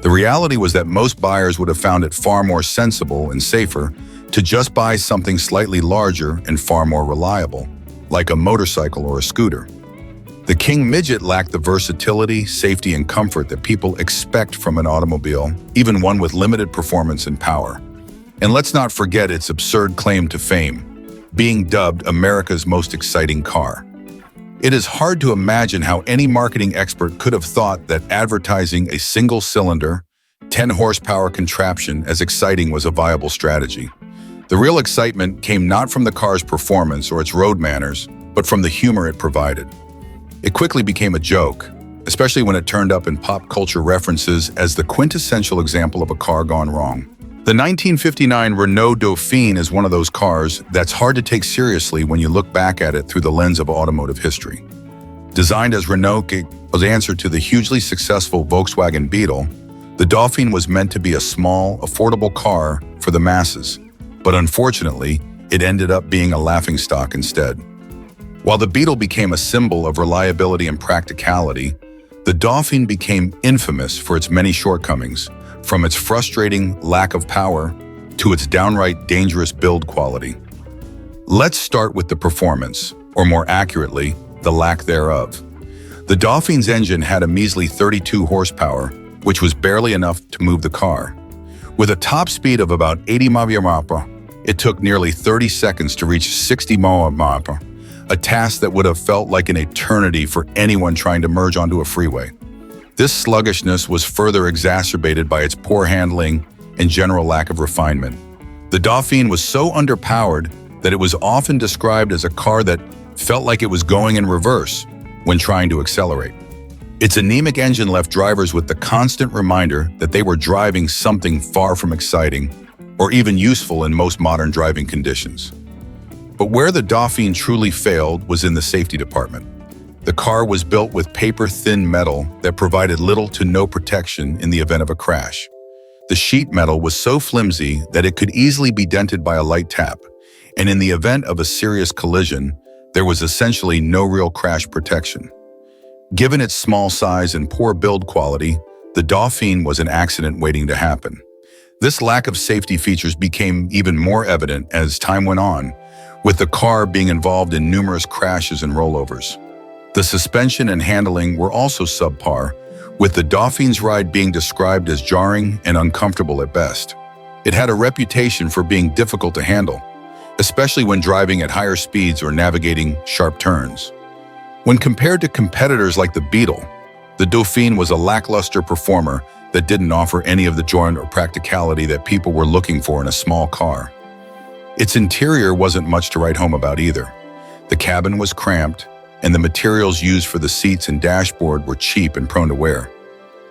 the reality was that most buyers would have found it far more sensible and safer to just buy something slightly larger and far more reliable, like a motorcycle or a scooter. The King Midget lacked the versatility, safety, and comfort that people expect from an automobile, even one with limited performance and power. And let's not forget its absurd claim to fame, being dubbed America's most exciting car. It is hard to imagine how any marketing expert could have thought that advertising a single-cylinder, 10-horsepower contraption as exciting was a viable strategy. The real excitement came not from the car's performance or its road manners, but from the humor it provided. It quickly became a joke, especially when it turned up in pop culture references as the quintessential example of a car gone wrong. The 1959 Renault Dauphine is one of those cars that's hard to take seriously when you look back at it through the lens of automotive history. Designed as Renault's answer to the hugely successful Volkswagen Beetle, the Dauphine was meant to be a small, affordable car for the masses, but unfortunately, it ended up being a laughingstock instead. While the Beetle became a symbol of reliability and practicality, the Dauphine became infamous for its many shortcomings, from its frustrating lack of power to its downright dangerous build quality. Let's start with the performance, or more accurately, the lack thereof. The Dauphine's engine had a measly 32 horsepower, which was barely enough to move the car. With a top speed of about 80 mph, it took nearly 30 seconds to reach 60 mph, a task that would have felt like an eternity for anyone trying to merge onto a freeway. This sluggishness was further exacerbated by its poor handling and general lack of refinement. The Dauphine was so underpowered that it was often described as a car that felt like it was going in reverse when trying to accelerate. Its anemic engine left drivers with the constant reminder that they were driving something far from exciting or even useful in most modern driving conditions. But where the Dauphine truly failed was in the safety department. The car was built with paper-thin metal that provided little to no protection in the event of a crash. The sheet metal was so flimsy that it could easily be dented by a light tap, and in the event of a serious collision, there was essentially no real crash protection. Given its small size and poor build quality, the Dauphine was an accident waiting to happen. This lack of safety features became even more evident as time went on, with the car being involved in numerous crashes and rollovers. The suspension and handling were also subpar, with the Dauphine's ride being described as jarring and uncomfortable at best. It had a reputation for being difficult to handle, especially when driving at higher speeds or navigating sharp turns. When compared to competitors like the Beetle, the Dauphine was a lackluster performer that didn't offer any of the joy or practicality that people were looking for in a small car. Its interior wasn't much to write home about either. The cabin was cramped, and the materials used for the seats and dashboard were cheap and prone to wear.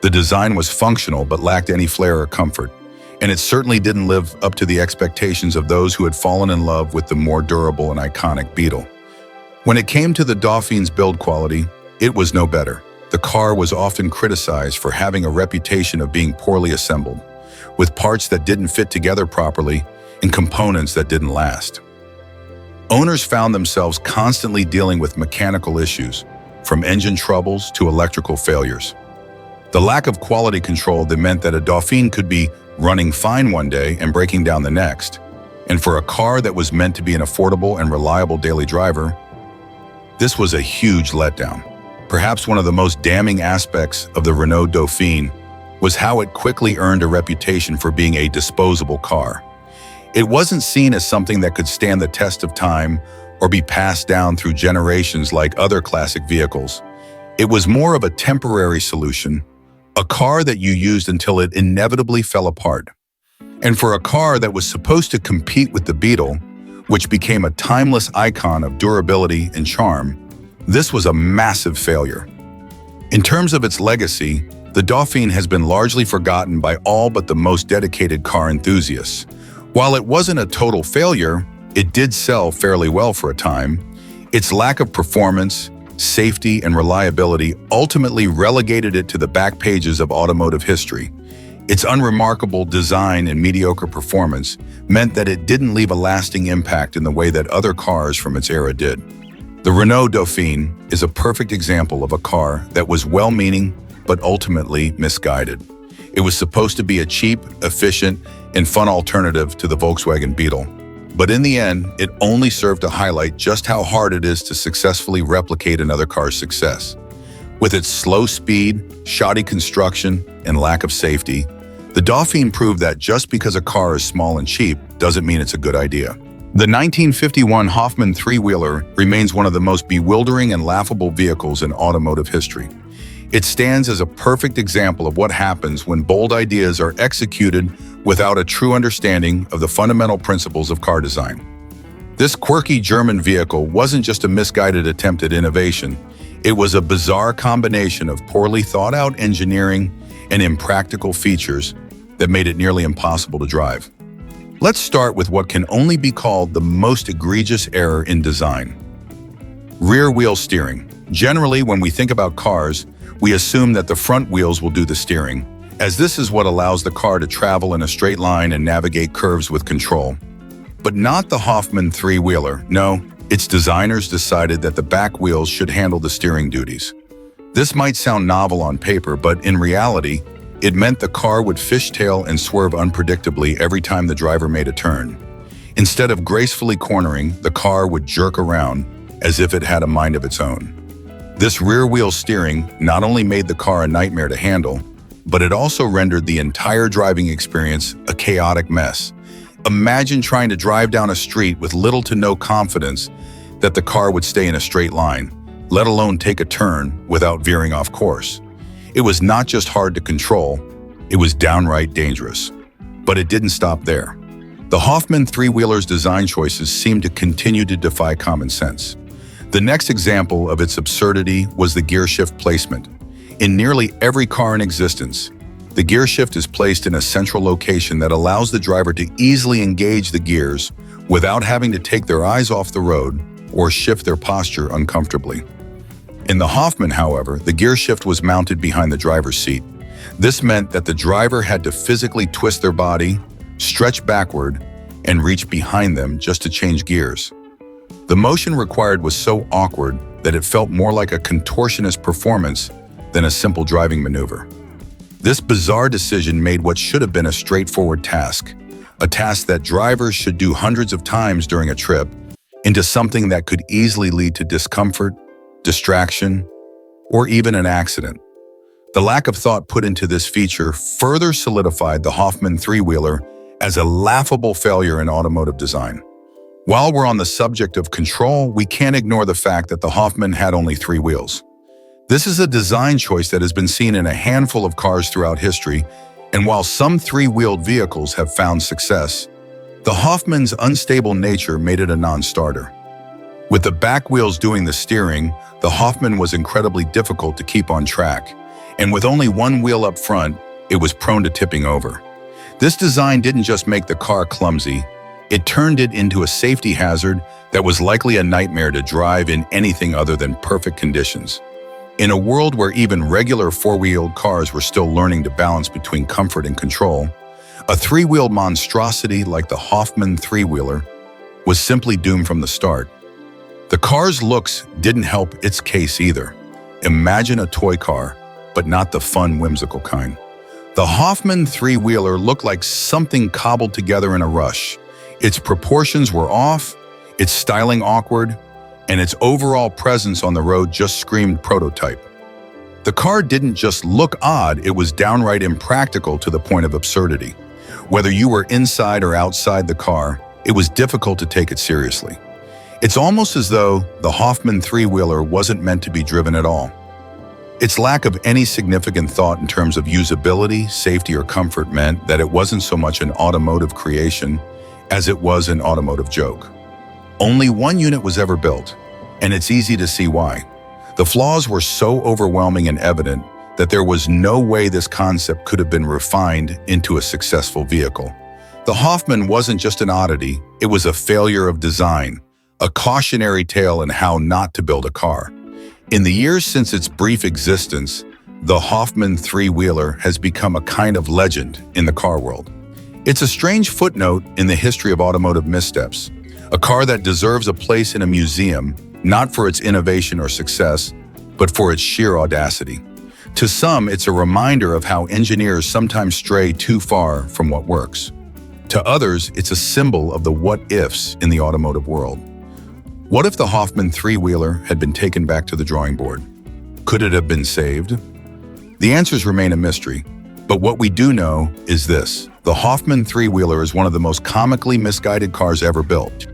The design was functional but lacked any flair or comfort, and it certainly didn't live up to the expectations of those who had fallen in love with the more durable and iconic Beetle. When it came to the Dauphine's build quality, it was no better. The car was often criticized for having a reputation of being poorly assembled, with parts that didn't fit together properly and components that didn't last. Owners found themselves constantly dealing with mechanical issues, from engine troubles to electrical failures. The lack of quality control that meant that a Dauphine could be running fine one day and breaking down the next, and for a car that was meant to be an affordable and reliable daily driver, this was a huge letdown. Perhaps one of the most damning aspects of the Renault Dauphine was how it quickly earned a reputation for being a disposable car. It wasn't seen as something that could stand the test of time or be passed down through generations like other classic vehicles. It was more of a temporary solution, a car that you used until it inevitably fell apart. And for a car that was supposed to compete with the Beetle, which became a timeless icon of durability and charm, this was a massive failure. In terms of its legacy, the Dauphine has been largely forgotten by all but the most dedicated car enthusiasts. While it wasn't a total failure, it did sell fairly well for a time. Its lack of performance, safety, and reliability ultimately relegated it to the back pages of automotive history. Its unremarkable design and mediocre performance meant that it didn't leave a lasting impact in the way that other cars from its era did. The Renault Dauphine is a perfect example of a car that was well-meaning but ultimately misguided. It was supposed to be a cheap, efficient, and fun alternative to the Volkswagen Beetle. But in the end, it only served to highlight just how hard it is to successfully replicate another car's success. With its slow speed, shoddy construction, and lack of safety, the Dauphine proved that just because a car is small and cheap doesn't mean it's a good idea. The 1951 Hoffman Three-Wheeler remains one of the most bewildering and laughable vehicles in automotive history. It stands as a perfect example of what happens when bold ideas are executed without a true understanding of the fundamental principles of car design. This quirky German vehicle wasn't just a misguided attempt at innovation, it was a bizarre combination of poorly thought-out engineering and impractical features that made it nearly impossible to drive. Let's start with what can only be called the most egregious error in design: rear-wheel steering. Generally, when we think about cars, we assume that the front wheels will do the steering, as this is what allows the car to travel in a straight line and navigate curves with control. But not the Hoffman Three-Wheeler. No, its designers decided that the back wheels should handle the steering duties. This might sound novel on paper, but in reality, it meant the car would fishtail and swerve unpredictably every time the driver made a turn. Instead of gracefully cornering, the car would jerk around as if it had a mind of its own. This rear-wheel steering not only made the car a nightmare to handle, but it also rendered the entire driving experience a chaotic mess. Imagine trying to drive down a street with little to no confidence that the car would stay in a straight line, let alone take a turn without veering off course. It was not just hard to control, it was downright dangerous. But it didn't stop there. The Hoffman Three-Wheeler's design choices seemed to continue to defy common sense. The next example of its absurdity was the gear shift placement. In nearly every car in existence, the gear shift is placed in a central location that allows the driver to easily engage the gears without having to take their eyes off the road or shift their posture uncomfortably. In the Hoffman, however, the gear shift was mounted behind the driver's seat. This meant that the driver had to physically twist their body, stretch backward, and reach behind them just to change gears. The motion required was so awkward that it felt more like a contortionist performance than a simple driving maneuver. This bizarre decision made what should have been a straightforward task, a task that drivers should do hundreds of times during a trip, into something that could easily lead to discomfort, distraction, or even an accident. The lack of thought put into this feature further solidified the Hoffman Three-Wheeler as a laughable failure in automotive design. While we're on the subject of control, we can't ignore the fact that the Hoffman had only 3 wheels. This is a design choice that has been seen in a handful of cars throughout history, and while some 3-wheeled vehicles have found success, the Hoffman's unstable nature made it a non-starter. With the back wheels doing the steering, the Hoffman was incredibly difficult to keep on track, and with only 1 wheel up front, it was prone to tipping over. This design didn't just make the car clumsy, it turned it into a safety hazard that was likely a nightmare to drive in anything other than perfect conditions. In a world where even regular 4-wheeled cars were still learning to balance between comfort and control, a 3-wheeled monstrosity like the Hoffman Three-Wheeler was simply doomed from the start. The car's looks didn't help its case either. Imagine a toy car, but not the fun, whimsical kind. The Hoffman Three-Wheeler looked like something cobbled together in a rush. Its proportions were off, its styling awkward, and its overall presence on the road just screamed prototype. The car didn't just look odd, it was downright impractical to the point of absurdity. Whether you were inside or outside the car, it was difficult to take it seriously. It's almost as though the Hoffman Three-Wheeler wasn't meant to be driven at all. Its lack of any significant thought in terms of usability, safety, or comfort meant that it wasn't so much an automotive creation as it was an automotive joke. Only 1 unit was ever built, and it's easy to see why. The flaws were so overwhelming and evident that there was no way this concept could have been refined into a successful vehicle. The Hoffman wasn't just an oddity, it was a failure of design, a cautionary tale in how not to build a car. In the years since its brief existence, the Hoffman Three-Wheeler has become a kind of legend in the car world. It's a strange footnote in the history of automotive missteps, a car that deserves a place in a museum, not for its innovation or success, but for its sheer audacity. To some, it's a reminder of how engineers sometimes stray too far from what works. To others, it's a symbol of the what-ifs in the automotive world. What if the Hoffman Three-Wheeler had been taken back to the drawing board? Could it have been saved? The answers remain a mystery, but what we do know is this: the Hoffman Three-Wheeler is one of the most comically misguided cars ever built.